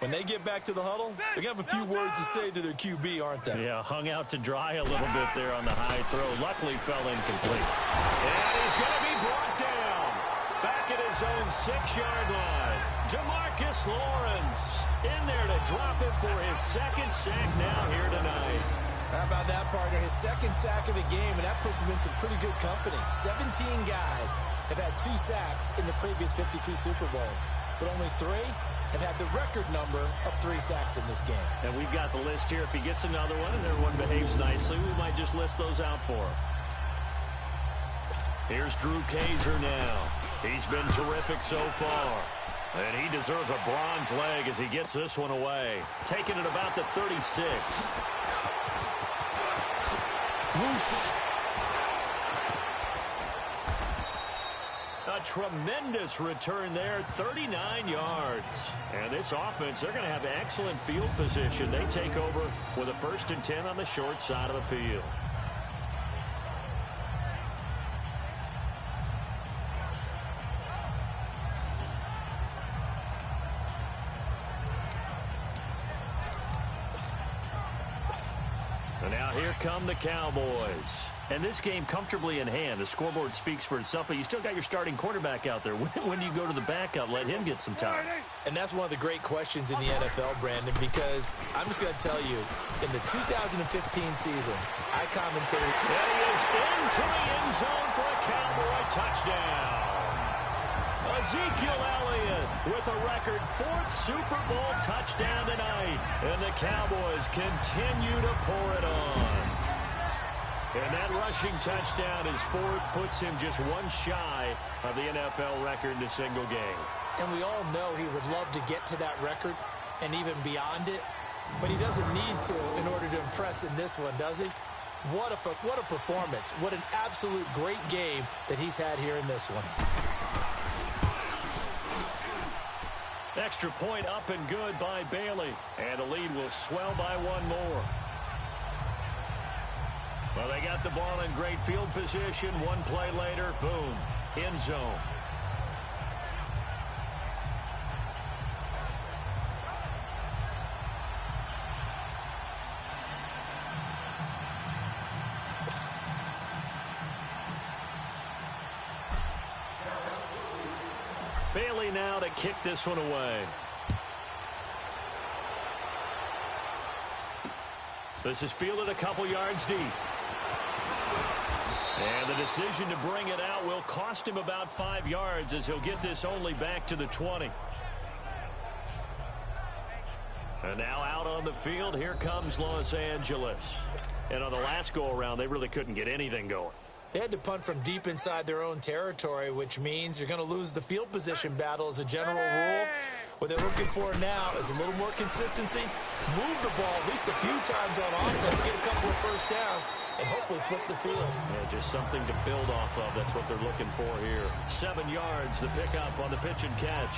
when they get back to the huddle, they're going to have a few words to say to their QB, aren't they? Yeah, hung out to dry a little bit there on the high throw. Luckily fell incomplete. And he's going to be brought down. Back at his own 6-yard line. Demarcus Lawrence in there to drop it for his 2nd sack now here tonight. How about that, partner? His 2nd sack of the game, and that puts him in some pretty good company. 17 guys have had 2 sacks in the previous 52 Super Bowls, but only 3 have had the record number of 3 sacks in this game. And we've got the list here. If he gets another one and everyone behaves nicely, we might just list those out for him. Here's Drew Kaiser now. He's been terrific so far. And he deserves a bronze leg as he gets this one away. Taking it about the 36. Whoosh. A tremendous return there, 39 yards. And this offense, they're going to have excellent field position. They take over with a 1st and 10 on the short side of the field. And now here come the Cowboys. And this game comfortably in hand. The scoreboard speaks for itself, but you still got your starting quarterback out there. When do you go to the backup? Let him get some time. And that's one of the great questions in the NFL, Brandon, because I'm just going to tell you, in the 2015 season, I commentated. And he is into the end zone for a Cowboy touchdown. Ezekiel Elliott with a record 4th Super Bowl touchdown tonight. And the Cowboys continue to pour it on. And that rushing touchdown is 4th, puts him just 1 shy of the NFL record in a single game. And we all know he would love to get to that record and even beyond it, but he doesn't need to in order to impress in this one, does he? What a performance. What an absolute great game that he's had here in this one. Extra point up and good by Bailey. And the lead will swell by 1 more. Well, they got the ball in great field position. 1 play later, boom, end zone. Bailey now to kick this one away. This is fielded a couple yards deep. And the decision to bring it out will cost him about 5 yards as he'll get this only back to the 20. And now out on the field, here comes Los Angeles. And on the last go-around, they really couldn't get anything going. They had to punt from deep inside their own territory, which means you're going to lose the field position battle as a general rule. What they're looking for now is a little more consistency, move the ball at least a few times on offense, get a couple of first downs, and hopefully flip the field. Yeah, just something to build off of. That's what they're looking for here. 7 yards, the pickup on the pitch and catch.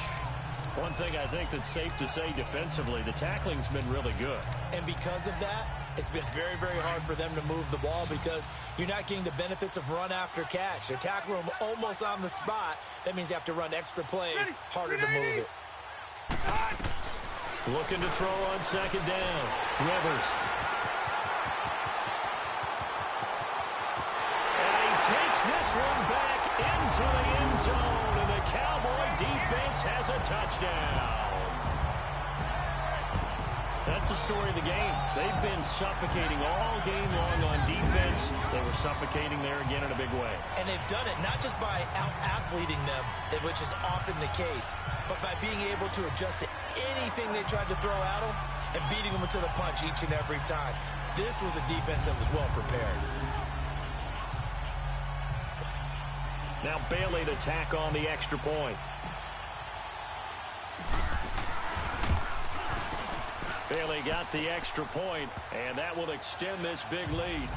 One thing I think that's safe to say defensively, the tackling's been really good. And because of that, it's been very, very hard for them to move the ball because you're not getting the benefits of run after catch. They're tackling them almost on the spot. That means you have to run extra plays, harder to move it. Looking to throw on second down. Rivers. And he takes this one back into the end zone, and the Cowboy defense has a touchdown. That's the story of the game. They've been suffocating all game long on defense. They were suffocating there again in a big way. And they've done it not just by out-athleting them, which is often the case, but by being able to adjust to anything they tried to throw at them and beating them to the punch each and every time. This was a defense that was well prepared. Now Bailey to tack on the extra point. Bailey got the extra point, and that will extend this big lead.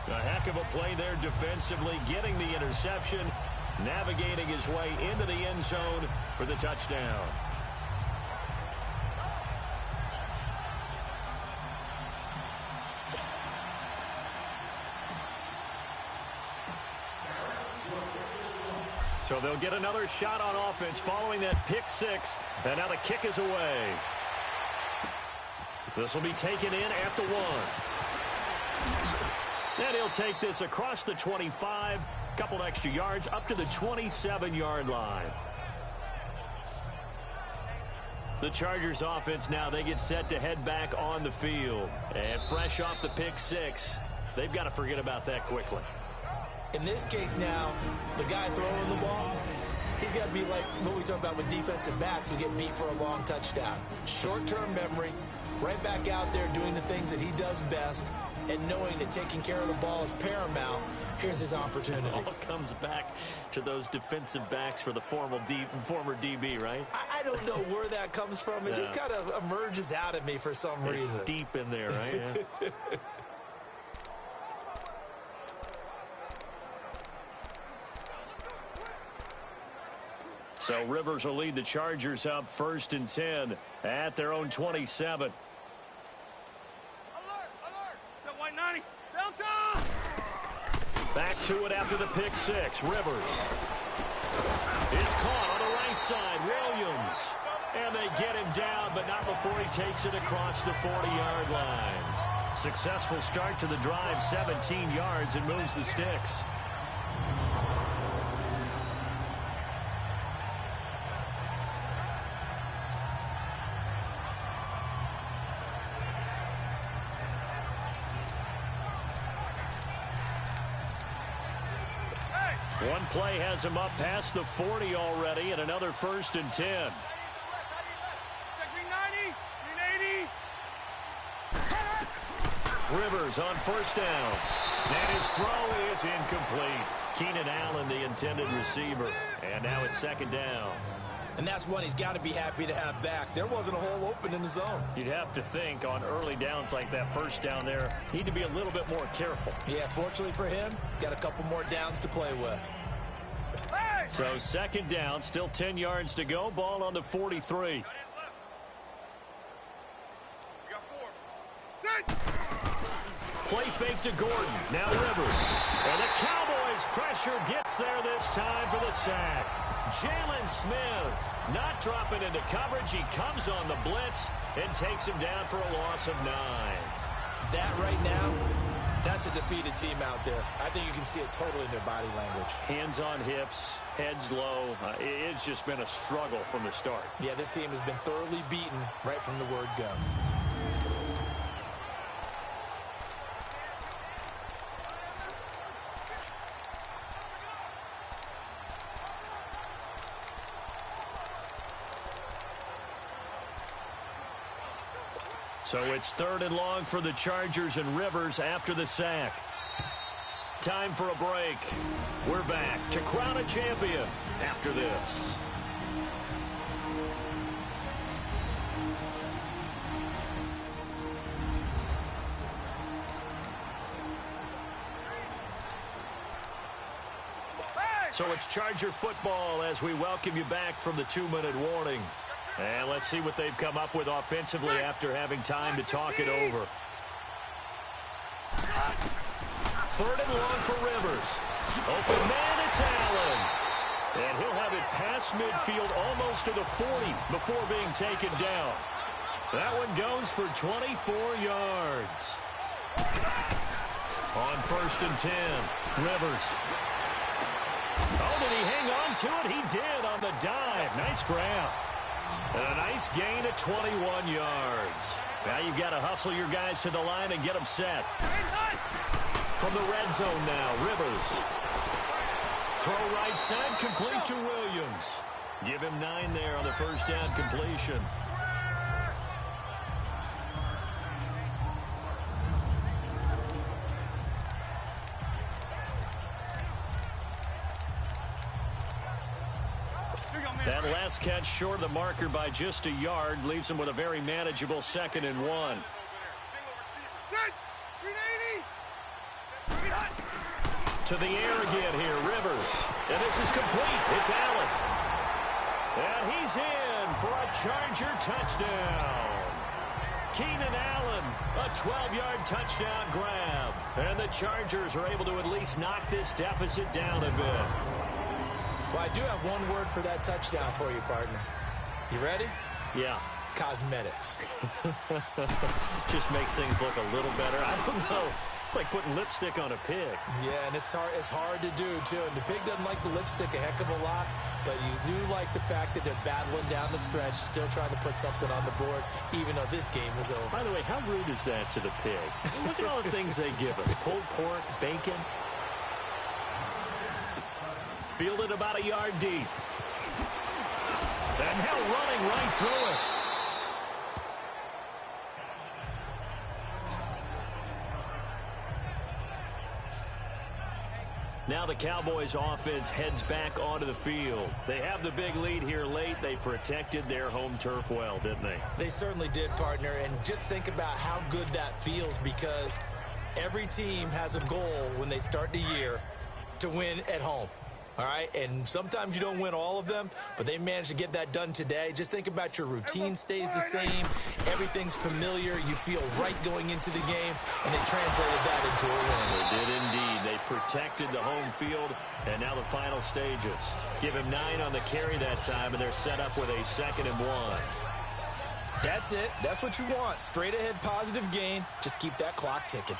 A heck of a play there defensively, getting the interception, navigating his way into the end zone for the touchdown. So they'll get another shot on offense following that pick six. And now the kick is away. This will be taken in at the 1. And he'll take this across the 25. Couple extra yards up to the 27-yard line. The Chargers offense now, they get set to head back on the field. And fresh off the pick six, they've got to forget about that quickly. In this case now, the guy throwing the ball, he's got to be like what we talk about with defensive backs who get beat for a long touchdown. Short-term memory, right back out there doing the things that he does best, and knowing that taking care of the ball is paramount. Here's his opportunity. It all comes back to those defensive backs for the former DB, right? I don't know where that comes from. It just kind of emerges out of me for some reason. It's deep in there, right? Yeah. So Rivers will lead the Chargers up 1st and 10 at their own 27. Alert! Is that white 90? Delta! Back to it after the pick six. Rivers. It's caught on the right side. Williams. And they get him down, but not before he takes it across the 40-yard line. Successful start to the drive, 17 yards, and moves the sticks. One play has him up past the 40 already, and another 1st and 10. Check green 90, green 80. Rivers on 1st down. And his throw is incomplete. Keenan Allen, the intended receiver. And now it's 2nd down. And that's one he's got to be happy to have back. There wasn't a hole open in the zone. You'd have to think on early downs like that 1st down there, need to be a little bit more careful. Yeah, fortunately for him, got a couple more downs to play with. Hey! So 2nd down, still 10 yards to go. Ball on the 43. You got 4. Sit! Play fake to Gordon. Now Rivers. And the Cowboys pressure gets there this time for the sack. Jalen Smith not dropping into coverage. He comes on the blitz and takes him down for a loss of 9. That right now, that's a defeated team out there. I think you can see it totally in their body language. Hands on hips, heads low. It's just been a struggle from the start. Yeah, this team has been thoroughly beaten right from the word go. So it's 3rd and long for the Chargers and Rivers after the sack. Time for a break. We're back to crown a champion after this. So it's Charger football as we welcome you back from the 2-minute warning. And let's see what they've come up with offensively after having time to talk it over. 3rd and long for Rivers. Open man, it's Allen. And he'll have it past midfield almost to the 40 before being taken down. That one goes for 24 yards. On 1st and 10, Rivers. Oh, did he hang on to it? He did on the dive. Nice grab. And a nice gain of 21 yards. Now you've got to hustle your guys to the line and get them set. From the red zone now, Rivers. Throw right side, complete to Williams. Give him 9 there on the first down completion. That last catch short of the marker by just a yard leaves him with a very manageable 2nd and 1. To the air again here, Rivers. And this is complete. It's Allen. And he's in for a Charger touchdown. Keenan Allen, a 12-yard touchdown grab. And the Chargers are able to at least knock this deficit down a bit. Well, I do have one word for that touchdown for you, partner. You ready? Yeah. Cosmetics. Just makes things look a little better. I don't know. It's like putting lipstick on a pig. Yeah, and it's hard to do, too. And the pig doesn't like the lipstick a heck of a lot, but you do like the fact that they're battling down the stretch, still trying to put something on the board, even though this game is over. By the way, how rude is that to the pig? Look at all the things they give us. Pulled pork, bacon. Fielded about a yard deep. And now running right through it. Now the Cowboys offense heads back onto the field. They have the big lead here late. They protected their home turf well, didn't they? They certainly did, partner. And just think about how good that feels, because every team has a goal when they start the year to win at home. All right, and sometimes you don't win all of them, but they managed to get that done today. Just think about your routine stays the same. Everything's familiar. You feel right going into the game, and they translated that into a win. They did indeed. They protected the home field, and now the final stages. Give him 9 on the carry that time, and they're set up with a 2nd and 1. That's it. That's what you want. Straight ahead positive gain. Just keep that clock ticking.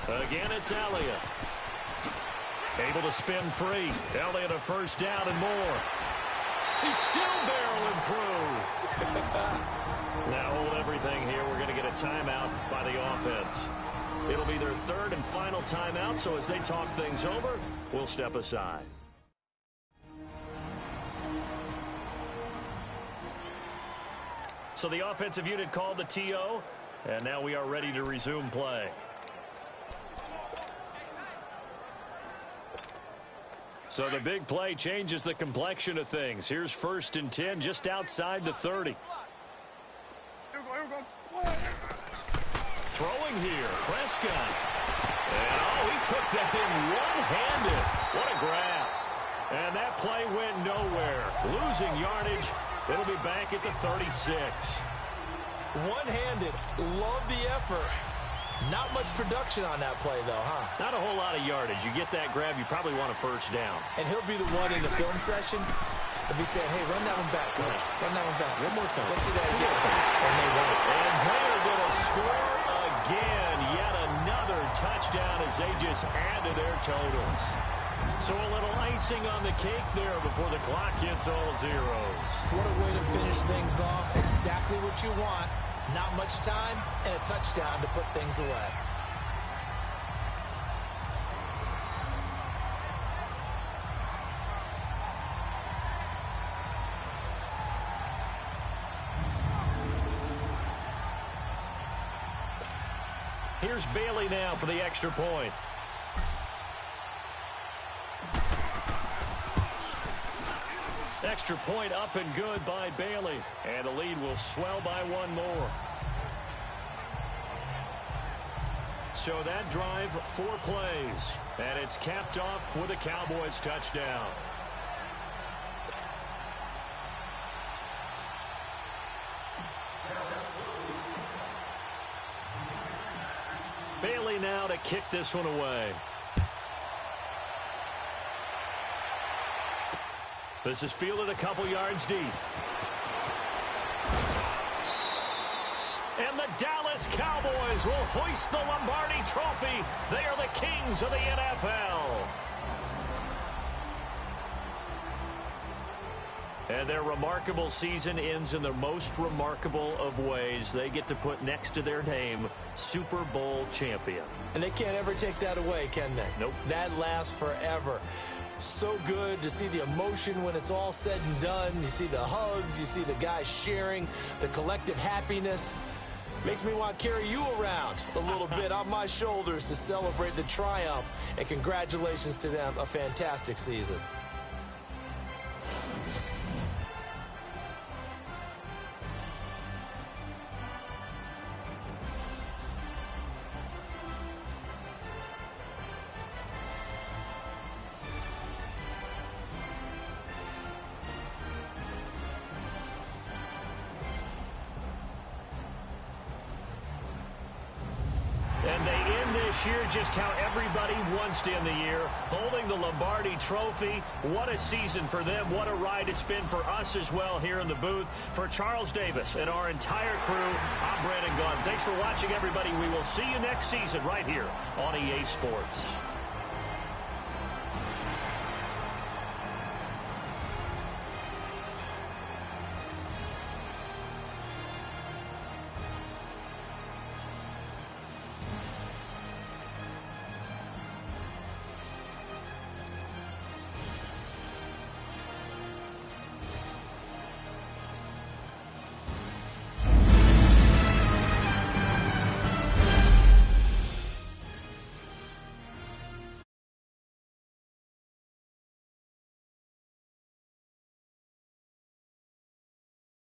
Again, it's Elliott. Able to spin free. Elliott a first down and more. He's still barreling through. Now hold everything here. We're going to get a timeout by the offense. It'll be their 3rd and final timeout, so as they talk things over, we'll step aside. So the offensive unit called the TO, and now we are ready to resume play. So the big play changes the complexion of things. Here's 1st and 10 just outside the 30. Throwing here, Prescott. And, he took that in one-handed. What a grab. And that play went nowhere. Losing yardage. It'll be back at the 36. One-handed. Love the effort. Not much production on that play, though, huh? Not a whole lot of yardage. You get that grab, you probably want a first down. And he'll be the one in the film session. He'll be saying, hey, run that one back, coach. Run that one back. One more time. Let's see that again. And they run it. And they're going to score again. Yet another touchdown as they just add to their totals. So a little icing on the cake there before the clock hits all zeros. What a way to finish things off. Exactly what you want. Not much time and a touchdown to put things away. Here's Bailey now for the extra point. Extra point up and good by Bailey. And the lead will swell by one more. So that drive, 4 plays. And it's capped off with a Cowboys touchdown. Bailey now to kick this one away. This is fielded a couple yards deep. And the Dallas Cowboys will hoist the Lombardi Trophy. They are the kings of the NFL. And their remarkable season ends in the most remarkable of ways. They get to put next to their name, Super Bowl champion. And they can't ever take that away, can they? Nope. That lasts forever. So good to see the emotion when it's all said and done. You see the hugs, you see the guys sharing, the collective happiness. Makes me want to carry you around a little bit on my shoulders to celebrate the triumph. And congratulations to them, a fantastic season. And they end this year just how everybody wants to end the year, holding the Lombardi Trophy. What a season for them. What a ride it's been for us as well here in the booth. For Charles Davis and our entire crew, I'm Brandon Gunn. Thanks for watching, everybody. We will see you next season right here on EA Sports.